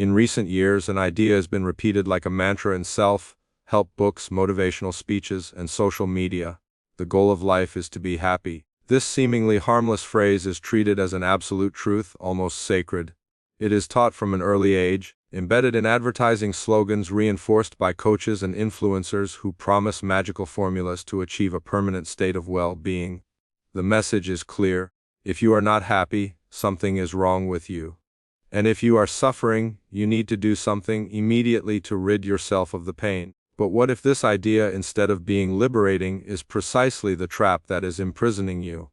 In recent years, an idea has been repeated like a mantra in self-help books, motivational speeches, and social media. The goal of life is to be happy. This seemingly harmless phrase is treated as an absolute truth, almost sacred. It is taught from an early age, embedded in advertising slogans reinforced by coaches and influencers who promise magical formulas to achieve a permanent state of well-being. The message is clear: if you are not happy, something is wrong with you. And if you are suffering, you need to do something immediately to rid yourself of the pain. But what if this idea, instead of being liberating, is precisely the trap that is imprisoning you?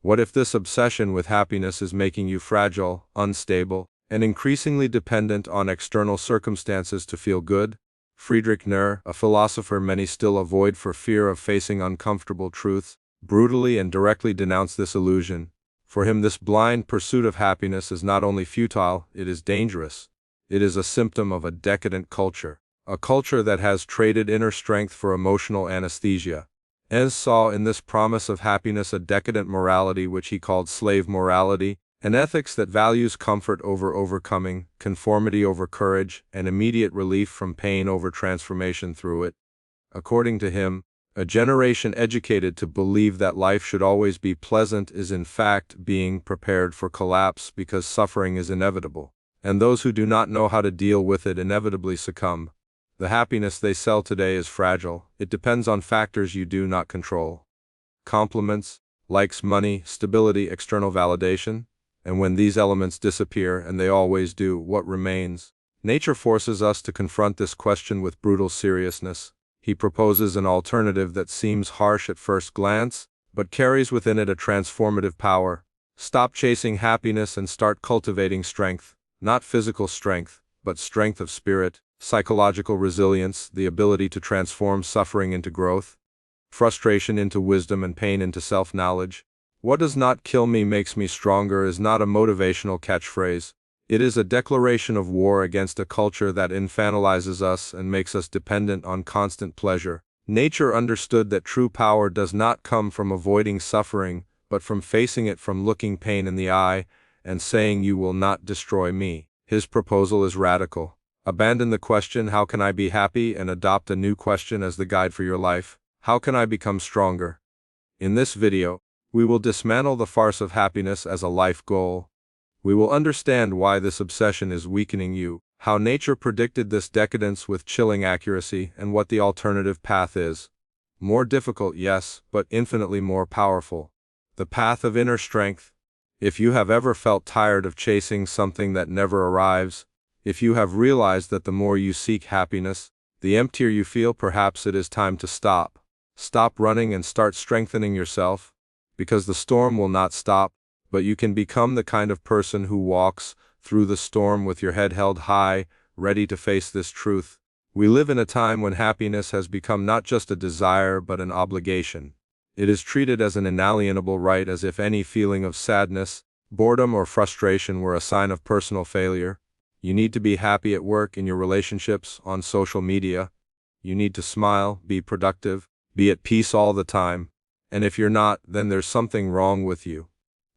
What if this obsession with happiness is making you fragile, unstable, and increasingly dependent on external circumstances to feel good? Friedrich Nietzsche, a philosopher many still avoid for fear of facing uncomfortable truths, brutally and directly denounced this illusion. For him, this blind pursuit of happiness is not only futile, it is dangerous. It is a symptom of a decadent culture, a culture that has traded inner strength for emotional anesthesia. Nietzsche saw in this promise of happiness a decadent morality which he called slave morality, an ethics that values comfort over overcoming, conformity over courage, and immediate relief from pain over transformation through it. According to him, a generation educated to believe that life should always be pleasant is in fact being prepared for collapse because suffering is inevitable, and those who do not know how to deal with it inevitably succumb. The happiness they sell today is fragile. It depends on factors you do not control. Compliments, likes, money, stability, external validation. And when these elements disappear, and they always do, what remains? Nature forces us to confront this question with brutal seriousness. He proposes an alternative that seems harsh at first glance, but carries within it a transformative power. Stop chasing happiness and start cultivating strength. Not physical strength, but strength of spirit, psychological resilience, the ability to transform suffering into growth, frustration into wisdom, and pain into self-knowledge. What does not kill me makes me stronger is not a motivational catchphrase. It is a declaration of war against a culture that infantilizes us and makes us dependent on constant pleasure. Nature understood that true power does not come from avoiding suffering, but from facing it, from looking pain in the eye and saying, "You will not destroy me." His proposal is radical. Abandon the question, "How can I be happy?" and adopt a new question as the guide for your life: "How can I become stronger?" In this video, we will dismantle the farce of happiness as a life goal. We will understand why this obsession is weakening you, how nature predicted this decadence with chilling accuracy, and what the alternative path is. More difficult, yes, but infinitely more powerful. The path of inner strength. If you have ever felt tired of chasing something that never arrives, if you have realized that the more you seek happiness, the emptier you feel, perhaps it is time to stop. Stop running and start strengthening yourself, because the storm will not stop. But you can become the kind of person who walks through the storm with your head held high, ready to face this truth. We live in a time when happiness has become not just a desire but an obligation. It is treated as an inalienable right, as if any feeling of sadness, boredom, or frustration were a sign of personal failure. You need to be happy at work, in your relationships, on social media. You need to smile, be productive, be at peace all the time. And if you're not, then there's something wrong with you.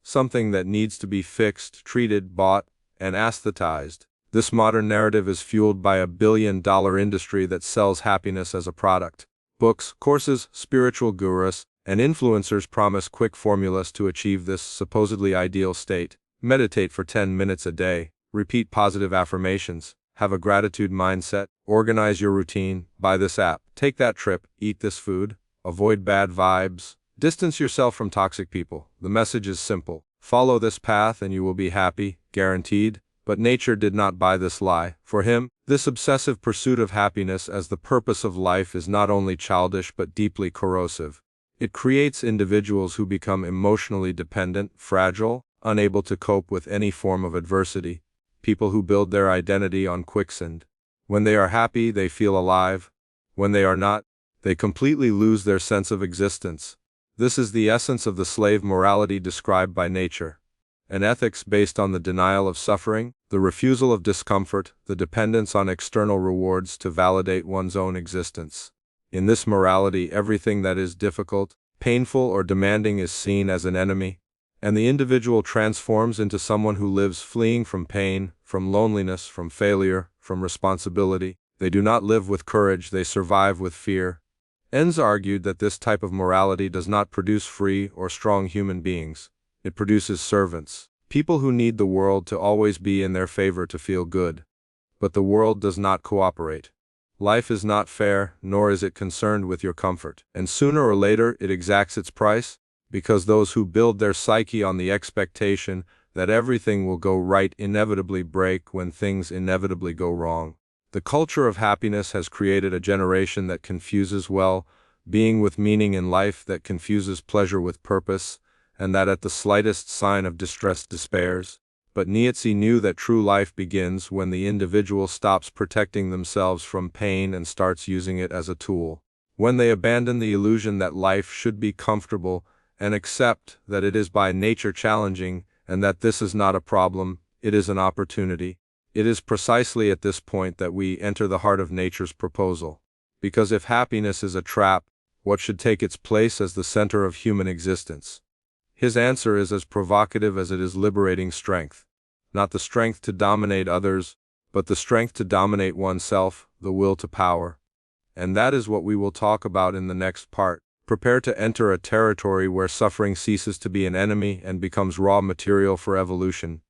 Something that needs to be fixed, treated, bought, and aesthetized. This modern narrative is fueled by a billion-dollar industry that sells happiness as a product. Books, courses, spiritual gurus, and influencers promise quick formulas to achieve this supposedly ideal state. Meditate for 10 minutes a day, repeat positive affirmations, have a gratitude mindset, organize your routine, buy this app, take that trip, eat this food, avoid bad vibes. Distance yourself from toxic people. The message is simple. Follow this path and you will be happy, guaranteed. But nature did not buy this lie. For him, this obsessive pursuit of happiness as the purpose of life is not only childish but deeply corrosive. It creates individuals who become emotionally dependent, fragile, unable to cope with any form of adversity. People who build their identity on quicksand. When they are happy, they feel alive. When they are not, they completely lose their sense of existence. This is the essence of the slave morality described by nature. An ethics based on the denial of suffering, the refusal of discomfort, the dependence on external rewards to validate one's own existence. In this morality, everything that is difficult, painful, or demanding is seen as an enemy. and the individual transforms into someone who lives fleeing from pain, from loneliness, from failure, from responsibility. They do not live with courage, they survive with fear. Enns argued that this type of morality does not produce free or strong human beings. It produces servants, people who need the world to always be in their favor to feel good. But the world does not cooperate. Life is not fair, nor is it concerned with your comfort, and sooner or later it exacts its price, because those who build their psyche on the expectation that everything will go right inevitably break when things inevitably go wrong. The culture of happiness has created a generation that confuses well-being with meaning in life, that confuses pleasure with purpose, and that at the slightest sign of distress despairs. But Nietzsche knew that true life begins when the individual stops protecting themselves from pain and starts using it as a tool. When they abandon the illusion that life should be comfortable and accept that it is by nature challenging and that this is not a problem, it is an opportunity. It is precisely at this point that we enter the heart of nature's proposal. Because if happiness is a trap, what should take its place as the center of human existence? His answer is as provocative as it is liberating: strength. Not the strength to dominate others, but the strength to dominate oneself, the will to power. And that is what we will talk about in the next part. Prepare to enter a territory where suffering ceases to be an enemy and becomes raw material for evolution.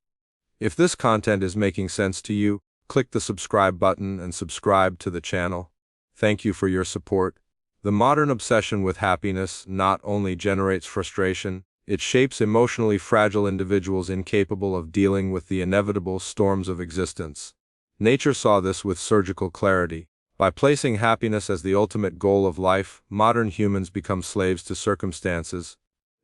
If this content is making sense to you, click the subscribe button and subscribe to the channel. Thank you for your support. The modern obsession with happiness not only generates frustration, it shapes emotionally fragile individuals incapable of dealing with the inevitable storms of existence. Nature saw this with surgical clarity. By placing happiness as the ultimate goal of life, modern humans become slaves to circumstances.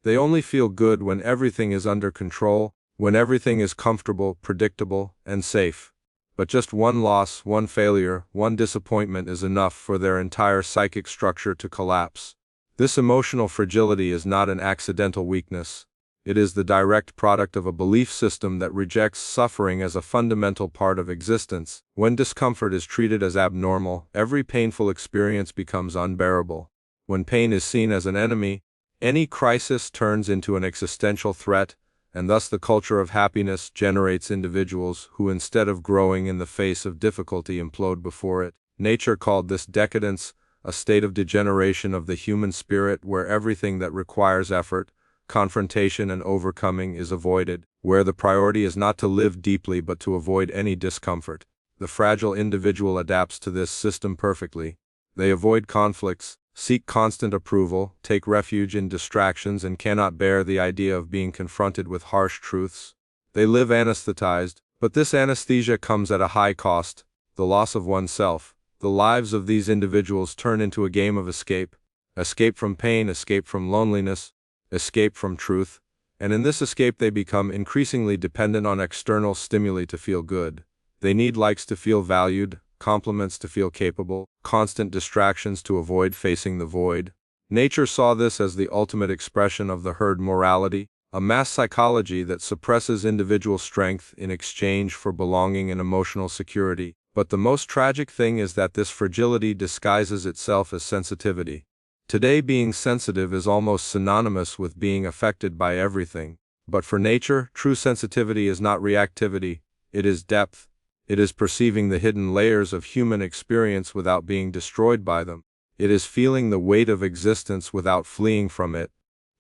They only feel good when everything is under control, when everything is comfortable, predictable, and safe. But just one loss, one failure, one disappointment is enough for their entire psychic structure to collapse. This emotional fragility is not an accidental weakness. It is the direct product of a belief system that rejects suffering as a fundamental part of existence. When discomfort is treated as abnormal, every painful experience becomes unbearable. When pain is seen as an enemy, any crisis turns into an existential threat, and thus the culture of happiness generates individuals who, instead of growing in the face of difficulty, implode before it. Nature called this decadence, a state of degeneration of the human spirit where everything that requires effort, confrontation, and overcoming is avoided, where the priority is not to live deeply but to avoid any discomfort. The fragile individual adapts to this system perfectly. They avoid conflicts, seek constant approval, take refuge in distractions, and cannot bear the idea of being confronted with harsh truths. They live anesthetized, but this anesthesia comes at a high cost: the loss of oneself. The lives of these individuals turn into a game of escape. Escape from pain, escape from loneliness, escape from truth, and in this escape they become increasingly dependent on external stimuli to feel good. They need likes to feel valued, compliments to feel capable, constant distractions to avoid facing the void. Nature saw this as the ultimate expression of the herd morality, a mass psychology that suppresses individual strength in exchange for belonging and emotional security. But the most tragic thing is that this fragility disguises itself as sensitivity. Today, being sensitive is almost synonymous with being affected by everything. But for nature, true sensitivity is not reactivity, it is depth. It is perceiving the hidden layers of human experience without being destroyed by them. It is feeling the weight of existence without fleeing from it.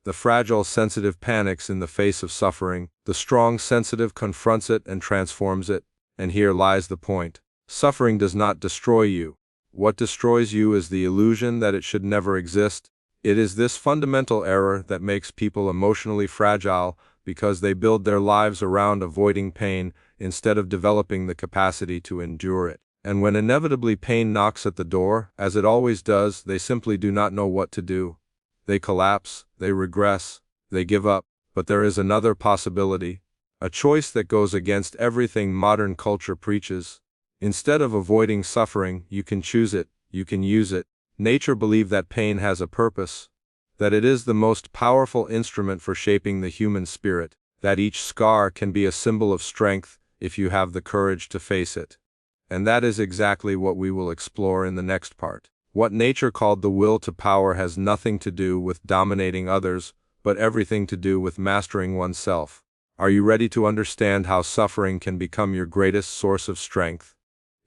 The fragile sensitive panics in the face of suffering. The strong sensitive confronts it and transforms it. And here lies the point. Suffering does not destroy you. What destroys you is the illusion that it should never exist. It is this fundamental error that makes people emotionally fragile, because they build their lives around avoiding pain instead of developing the capacity to endure it. And when inevitably pain knocks at the door, as it always does, they simply do not know what to do. They collapse, they regress, they give up. But there is another possibility, a choice that goes against everything modern culture preaches. Instead of avoiding suffering, you can choose it, you can use it. Nature believed that pain has a purpose, that it is the most powerful instrument for shaping the human spirit, that each scar can be a symbol of strength if you have the courage to face it. And that is exactly what we will explore in the next part. What nature called the will to power has nothing to do with dominating others, but everything to do with mastering oneself. Are you ready to understand how suffering can become your greatest source of strength?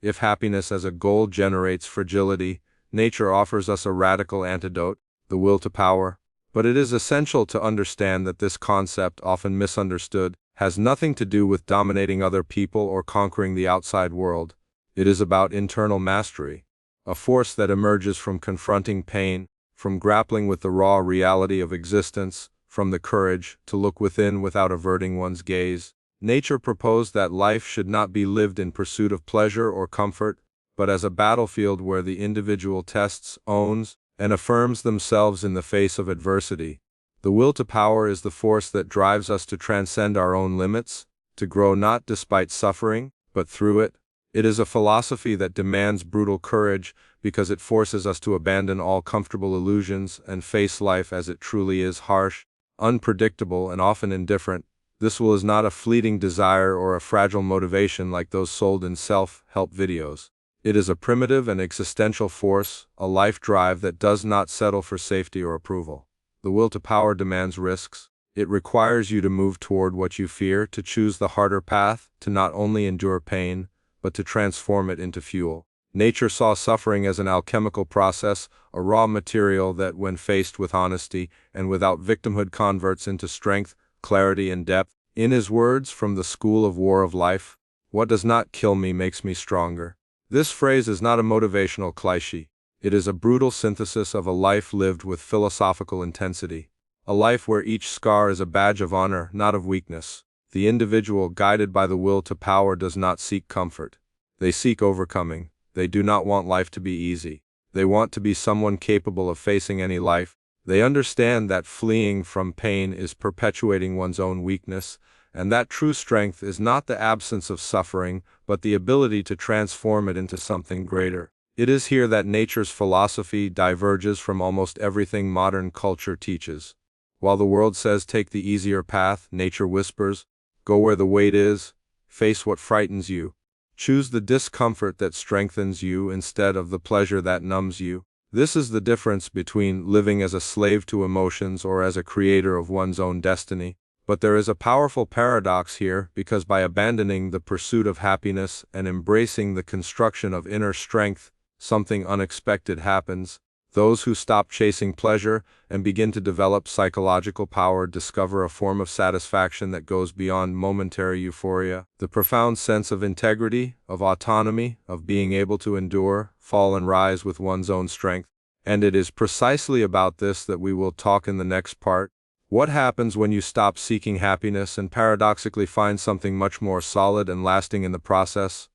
If happiness as a goal generates fragility, nature offers us a radical antidote, the will to power. But it is essential to understand that this concept, often misunderstood, has nothing to do with dominating other people or conquering the outside world. It is about internal mastery, a force that emerges from confronting pain, from grappling with the raw reality of existence, from the courage to look within without averting one's gaze. Nature proposed that life should not be lived in pursuit of pleasure or comfort, but as a battlefield where the individual tests, owns, and affirms themselves in the face of adversity. The will to power is the force that drives us to transcend our own limits, to grow not despite suffering, but through it. It is a philosophy that demands brutal courage because it forces us to abandon all comfortable illusions and face life as it truly is: harsh, unpredictable, and often indifferent. This will is not a fleeting desire or a fragile motivation like those sold in self-help videos. It is a primitive and existential force, a life drive that does not settle for safety or approval. The will to power demands risks. It requires you to move toward what you fear, to choose the harder path, to not only endure pain, but to transform it into fuel. Nature saw suffering as an alchemical process, a raw material that, when faced with honesty and without victimhood, converts into strength, clarity, and depth. In his words from the School of War of Life, "What does not kill me makes me stronger." This phrase is not a motivational cliché. It is a brutal synthesis of a life lived with philosophical intensity. A life where each scar is a badge of honor, not of weakness. The individual guided by the will to power does not seek comfort. They seek overcoming. They do not want life to be easy. They want to be someone capable of facing any life. They understand that fleeing from pain is perpetuating one's own weakness, and that true strength is not the absence of suffering, but the ability to transform it into something greater. It is here that nature's philosophy diverges from almost everything modern culture teaches. While the world says take the easier path, nature whispers, go where the weight is, face what frightens you, choose the discomfort that strengthens you instead of the pleasure that numbs you. This is the difference between living as a slave to emotions or as a creator of one's own destiny. But there is a powerful paradox here, because by abandoning the pursuit of happiness and embracing the construction of inner strength, something unexpected happens. Those who stop chasing pleasure and begin to develop psychological power discover a form of satisfaction that goes beyond momentary euphoria, the profound sense of integrity, of autonomy, of being able to endure, fall and rise with one's own strength. And it is precisely about this that we will talk in the next part. What happens when you stop seeking happiness and paradoxically find something much more solid and lasting in the process?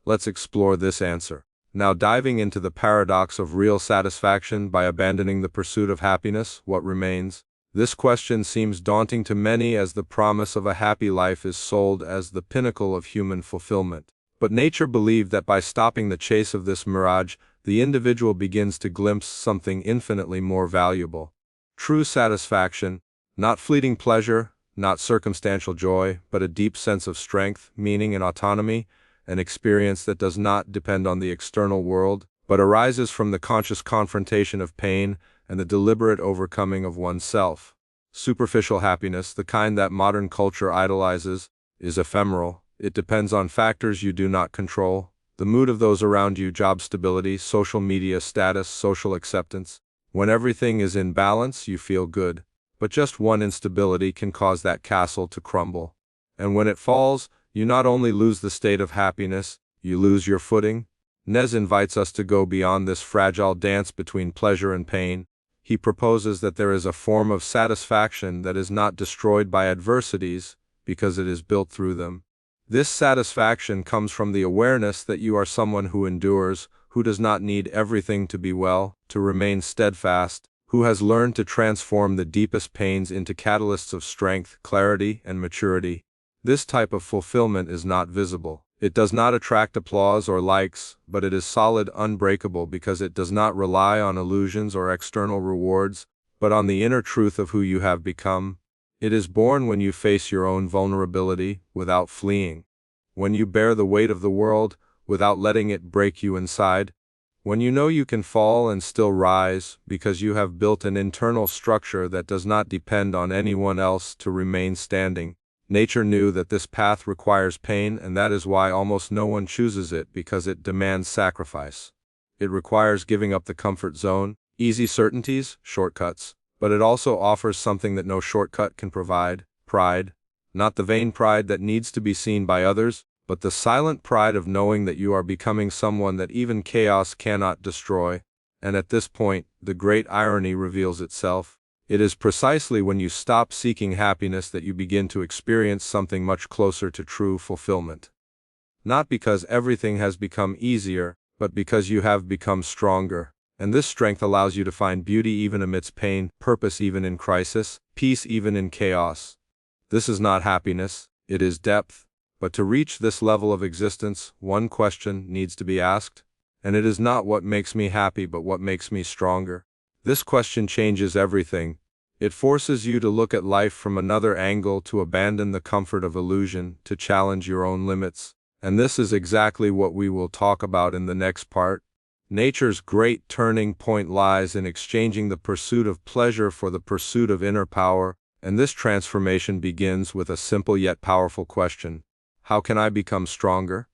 Let's explore this answer. Now, diving into the paradox of real satisfaction by abandoning the pursuit of happiness, what remains? This question seems daunting to many, as the promise of a happy life is sold as the pinnacle of human fulfillment. But nature believed that by stopping the chase of this mirage, the individual begins to glimpse something infinitely more valuable. True satisfaction, not fleeting pleasure, not circumstantial joy, but a deep sense of strength, meaning, and autonomy, an experience that does not depend on the external world, but arises from the conscious confrontation of pain and the deliberate overcoming of oneself. Superficial happiness, the kind that modern culture idolizes, is ephemeral. It depends on factors you do not control: the mood of those around you, job stability, social media status, social acceptance. When everything is in balance, you feel good, but just one instability can cause that castle to crumble. And when it falls, you not only lose the state of happiness, you lose your footing. Nez invites us to go beyond this fragile dance between pleasure and pain. He proposes that there is a form of satisfaction that is not destroyed by adversities, because it is built through them. This satisfaction comes from the awareness that you are someone who endures, who does not need everything to be well, to remain steadfast, who has learned to transform the deepest pains into catalysts of strength, clarity, and maturity. This type of fulfillment is not visible. It does not attract applause or likes, but it is solid, unbreakable, because it does not rely on illusions or external rewards, but on the inner truth of who you have become. It is born when you face your own vulnerability without fleeing, when you bear the weight of the world without letting it break you inside, When you know you can fall and still rise because you have built an internal structure that does not depend on anyone else to remain standing. Nature knew that this path requires pain, and that is why almost no one chooses it, because it demands sacrifice. It requires giving up the comfort zone, easy certainties, shortcuts, but it also offers something that no shortcut can provide: pride. Not the vain pride that needs to be seen by others, but the silent pride of knowing that you are becoming someone that even chaos cannot destroy. And at this point, the great irony reveals itself. It is precisely when you stop seeking happiness that you begin to experience something much closer to true fulfillment. Not because everything has become easier, but because you have become stronger. And this strength allows you to find beauty even amidst pain, purpose even in crisis, peace even in chaos. This is not happiness, it is depth. But to reach this level of existence, one question needs to be asked. And it is not what makes me happy, but what makes me stronger. This question changes everything. It forces you to look at life from another angle, to abandon the comfort of illusion, to challenge your own limits. And this is exactly what we will talk about in the next part. Nature's great turning point lies in exchanging the pursuit of pleasure for the pursuit of inner power, and this transformation begins with a simple yet powerful question. How can I become stronger?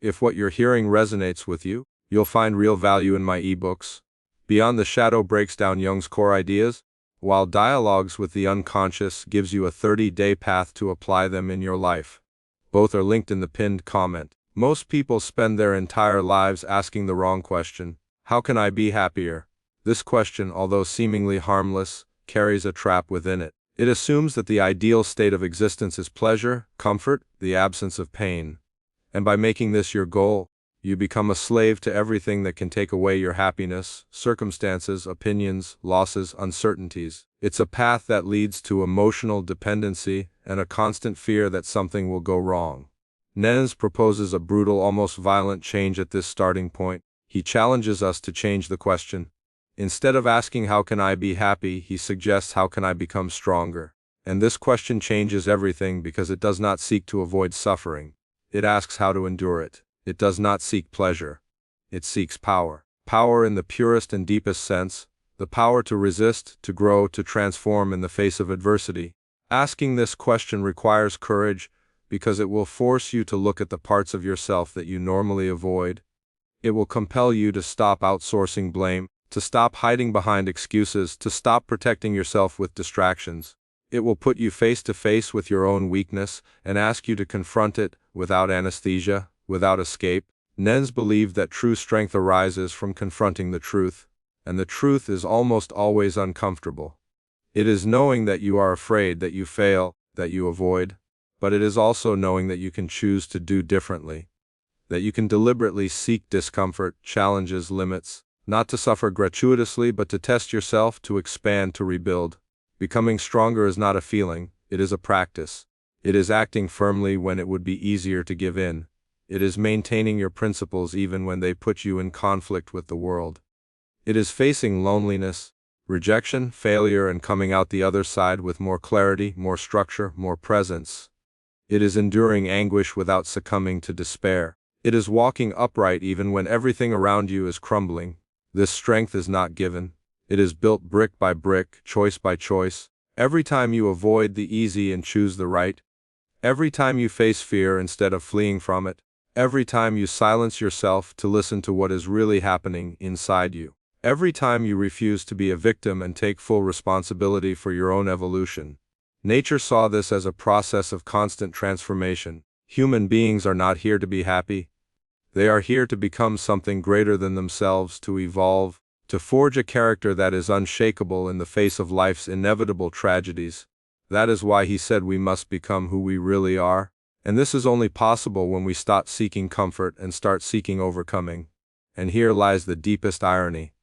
If what you're hearing resonates with you, you'll find real value in my ebooks. Beyond the Shadow breaks down Jung's core ideas, while Dialogues with the Unconscious gives you a 30-day path to apply them in your life. Both are linked in the pinned comment. Most people spend their entire lives asking the wrong question. How can I be happier? This question, although seemingly harmless, carries a trap within it. It assumes that the ideal state of existence is pleasure, comfort, the absence of pain. And by making this your goal, you become a slave to everything that can take away your happiness: circumstances, opinions, losses, uncertainties. It's a path that leads to emotional dependency and a constant fear that something will go wrong. Nens proposes a brutal, almost violent change at this starting point. He challenges us to change the question. Instead of asking how can I be happy, he suggests how can I become stronger. And this question changes everything, because it does not seek to avoid suffering. It asks how to endure it. It does not seek pleasure. It seeks power. Power in the purest and deepest sense, the power to resist, to grow, to transform in the face of adversity. Asking this question requires courage, because it will force you to look at the parts of yourself that you normally avoid. It will compel you to stop outsourcing blame, to stop hiding behind excuses, to stop protecting yourself with distractions. It will put you face to face with your own weakness and ask you to confront it without anesthesia, without escape. Nens believed that true strength arises from confronting the truth, and the truth is almost always uncomfortable. It is knowing that you are afraid, that you fail, that you avoid, but it is also knowing that you can choose to do differently, that you can deliberately seek discomfort, challenges, limits, not to suffer gratuitously, but to test yourself, to expand, to rebuild. Becoming stronger is not a feeling, it is a practice. It is acting firmly when it would be easier to give in. It is maintaining your principles even when they put you in conflict with the world. It is facing loneliness, rejection, failure, and coming out the other side with more clarity, more structure, more presence. It is enduring anguish without succumbing to despair. It is walking upright even when everything around you is crumbling. This strength is not given. It is built brick by brick, choice by choice. Every time you avoid the easy and choose the right. Every time you face fear instead of fleeing from it. Every time you silence yourself to listen to what is really happening inside you. Every time you refuse to be a victim and take full responsibility for your own evolution. Nature saw this as a process of constant transformation. Human beings are not here to be happy. They are here to become something greater than themselves, to evolve, to forge a character that is unshakable in the face of life's inevitable tragedies. That is why he said we must become who we really are. And this is only possible when we stop seeking comfort and start seeking overcoming. And here lies the deepest irony.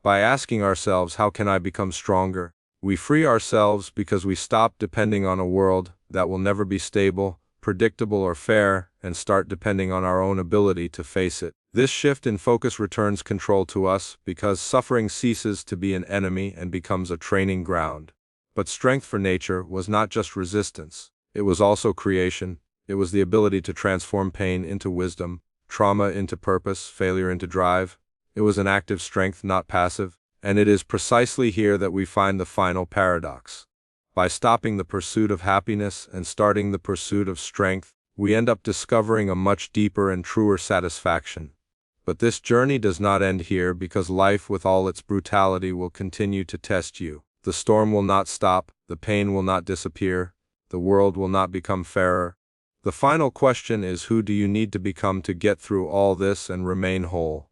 By asking ourselves, how can I become stronger? We free ourselves because we stop depending on a world that will never be stable, predictable, or fair, and start depending on our own ability to face it. This shift in focus returns control to us, because suffering ceases to be an enemy and becomes a training ground. But strength for nature was not just resistance. It was also creation. It was the ability to transform pain into wisdom, trauma into purpose, failure into drive. It was an active strength, not passive. And it is precisely here that we find the final paradox. By stopping the pursuit of happiness and starting the pursuit of strength, we end up discovering a much deeper and truer satisfaction. But this journey does not end here, because life with all its brutality will continue to test you. The storm will not stop, the pain will not disappear, the world will not become fairer. The final question is, who do you need to become to get through all this and remain whole?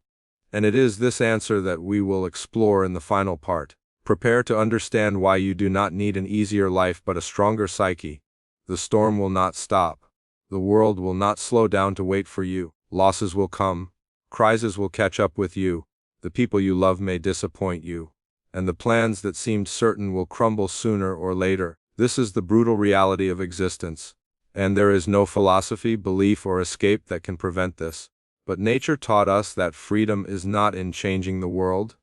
And it is this answer that we will explore in the final part. Prepare to understand why you do not need an easier life but a stronger psyche. The storm will not stop. The world will not slow down to wait for you. Losses will come. Crises will catch up with you. The people you love may disappoint you. And the plans that seemed certain will crumble sooner or later. This is the brutal reality of existence. And there is no philosophy, belief, or escape that can prevent this. But nature taught us that freedom is not in changing the world.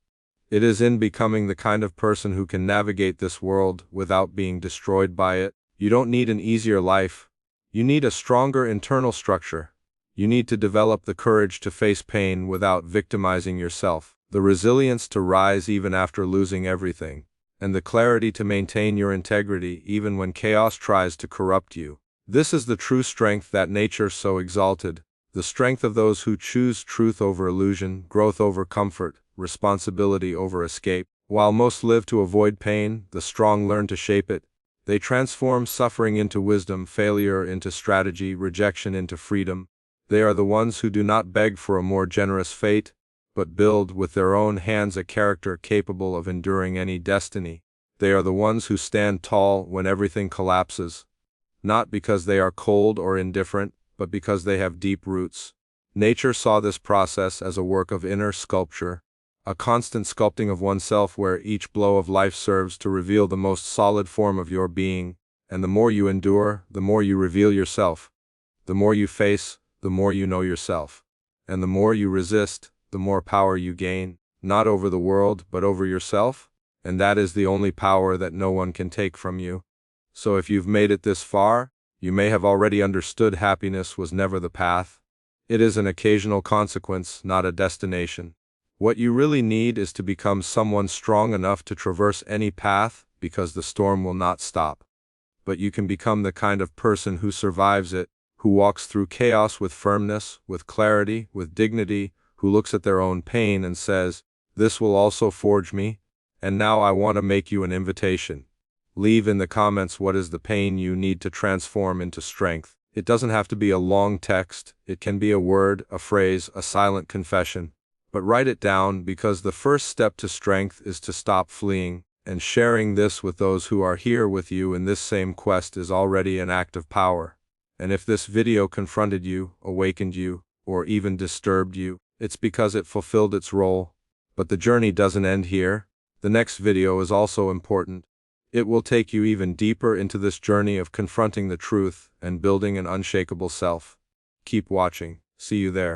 It is in becoming the kind of person who can navigate this world without being destroyed by it. You don't need an easier life. You need a stronger internal structure. You need to develop the courage to face pain without victimizing yourself, the resilience to rise even after losing everything, and the clarity to maintain your integrity even when chaos tries to corrupt you. This is the true strength that nature so exalted. The strength of those who choose truth over illusion, growth over comfort, responsibility over escape. While most live to avoid pain, the strong learn to shape it. They transform suffering into wisdom, failure into strategy, rejection into freedom. They are the ones who do not beg for a more generous fate, but build with their own hands a character capable of enduring any destiny. They are the ones who stand tall when everything collapses, not because they are cold or indifferent, but because they have deep roots. Nature saw this process as a work of inner sculpture, a constant sculpting of oneself where each blow of life serves to reveal the most solid form of your being, and the more you endure, the more you reveal yourself. The more you face, the more you know yourself. And the more you resist, the more power you gain, not over the world, but over yourself. And that is the only power that no one can take from you. So if you've made it this far, you may have already understood happiness was never the path. It is an occasional consequence, not a destination. What you really need is to become someone strong enough to traverse any path, because the storm will not stop. But you can become the kind of person who survives it, who walks through chaos with firmness, with clarity, with dignity, who looks at their own pain and says, "This will also forge me." And now I want to make you an invitation. Leave in the comments what is the pain you need to transform into strength. It doesn't have to be a long text, it can be a word, a phrase, a silent confession. But write it down, because the first step to strength is to stop fleeing, and sharing this with those who are here with you in this same quest is already an act of power. And if this video confronted you, awakened you, or even disturbed you, it's because it fulfilled its role. But the journey doesn't end here. The next video is also important. It will take you even deeper into this journey of confronting the truth and building an unshakable self. Keep watching. See you there.